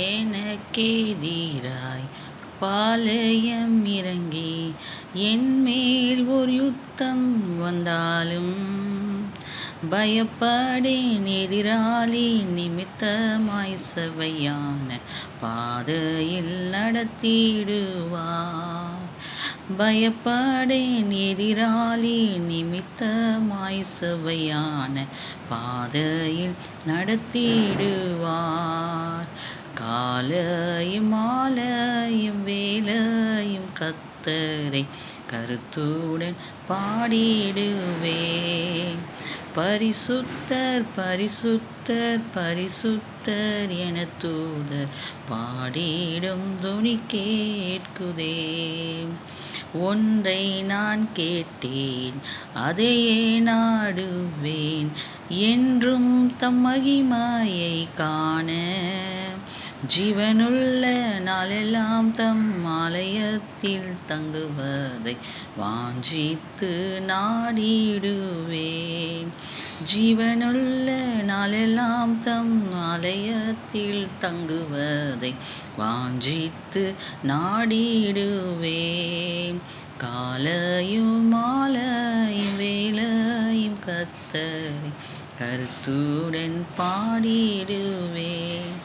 எனக்கெதிராய் பாளையம் இறங்கி என்மேல் ஒரு யுத்தம் வந்தாலும் பயப்படேன். எதிராளி நிமித்தமாய் செவ்வையான பாதையில் நடத்திடுவார். பயப்படேன். எதிராளி நிமித்தமாய் செவ்வையான பாதையில் நடத்திடுவார். காலையும் மாலையும் வேலையும் கர்த்தரை கருத்துடன் பாடிடுவேன். பரிசுத்தர் பரிசுத்தர் பரிசுத்தர் என தூதர் பாடிடும் தொனி கேட்குதே. ஒன்றை நான் கேட்டேன், அதையே நாடுவேன், என்றும் தம் மகிமையை காண. ஜீவனுள்ள நாளெல்லாம் தம் ஆலயத்தில் தங்குவதை வாஞ்சித்து நாடிடுவேன். ஜீவனுள்ள நாளெல்லாம் தம் ஆலயத்தில் தங்குவதை வாஞ்சித்து நாடிடுவேன். காலையும் மாலையும் வேலையும் கர்த்தரை கருத்துடன் பாடிடுவேன்.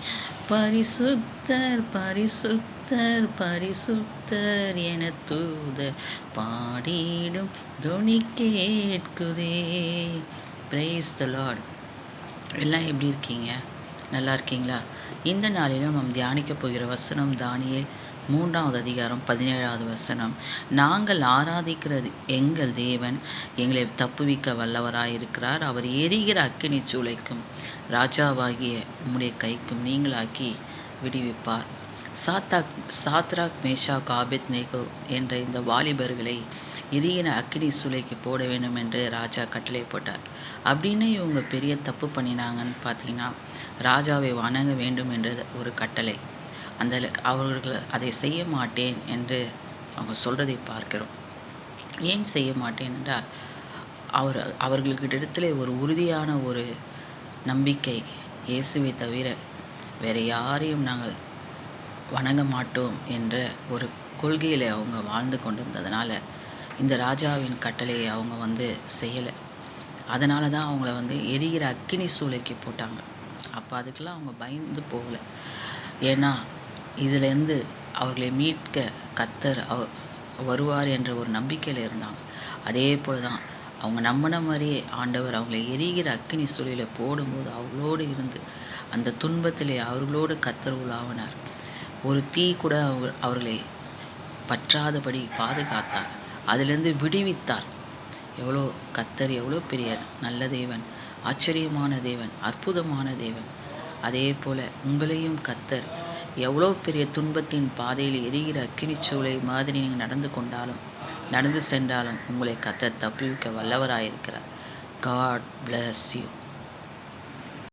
பரிசுத்தர் பரிசுத்தர் பரிசுத்தர் என தூதர் பாடிடும் தொனி கேட்குதே. Praise the Lord. எல்லாம் எப்படி இருக்கீங்க? நல்லா இருக்கீங்களா? இந்த நாளிலும் நாம் தியானிக்க போகிற வசனம் தானியேல் 3வது அதிகாரம் 17வது வசனம். நாங்கள் ஆராதிக்கிறது எங்கள் தேவன் எங்களை தப்புவிக்க வல்லவராயிருக்கிறார். அவர் எரிகிற அக்கினி சூளைக்கும் ராஜாவாகிய உம்முடைய கைக்கும் நீங்களாக்கி விடுவிப்பார். சாத்ராக் மேஷாக் ஆபேத்நேகோ என்ற இந்த வாலிபர்களை எரிகிற அக்கினி சூளைக்கு போட வேண்டும் என்று ராஜா கட்டளை போட்டார். அப்படின்னு இவங்க பெரிய தப்பு பண்ணினாங்கன்னு பார்த்தீங்கன்னா, ராஜாவை வணங்க வேண்டும் என்ற ஒரு கட்டளை. அவர்கள் அதை செய்ய மாட்டேன் என்று அவங்க சொல்றதை பார்க்கிறோம். ஏன் செய்ய மாட்டேன் என்றால், அவர்களுக்கிடத்தில் ஒரு உறுதியான ஒரு நம்பிக்கை, இயேசுவை தவிர வேறு யாரையும் நாங்கள் வணங்க மாட்டோம் என்ற ஒரு கொள்கையில் அவங்க வாழ்ந்து கொண்டிருந்ததுனால இந்த ராஜாவின் கட்டளையை அவங்க செய்யலை. அதனால தான் அவங்கள எரிகிற அக்கினி சூளைக்கு போட்டாங்க. அப்போ அதுக்கெல்லாம் அவங்க பயந்து போகலை. ஏன்னா இதிலேருந்து அவர்களை மீட்க கர்த்தர் வருவார் என்ற ஒரு நம்பிக்கையில் இருந்தாங்க. அதே போல் தான் அவங்க நம்பின மாதிரியே ஆண்டவர் அவங்களை எரிகிற அக்கினி சூளையில் போடும்போது அவர்களோடு இருந்து அந்த துன்பத்திலே அவர்களோடு கர்த்தர் உலாவினார். ஒரு தீ கூட அவர்களை பற்றாதபடி பாதுகாத்தார். அதிலிருந்து விடுவித்தார். கர்த்தர் எவ்வளோ பெரிய நல்ல தேவன், ஆச்சரியமான தேவன், அற்புதமான தேவன். அதே போல் உங்களையும் கர்த்தர் எவ்வளோ பெரிய துன்பத்தின் பாதையில் எரிகிற அக்கினி சூளை மாதிரி நீங்கள் நடந்து சென்றாலும் உங்களை கர்த்தர் தப்புவிக்க வல்லவராயிருக்கிறார். God bless you.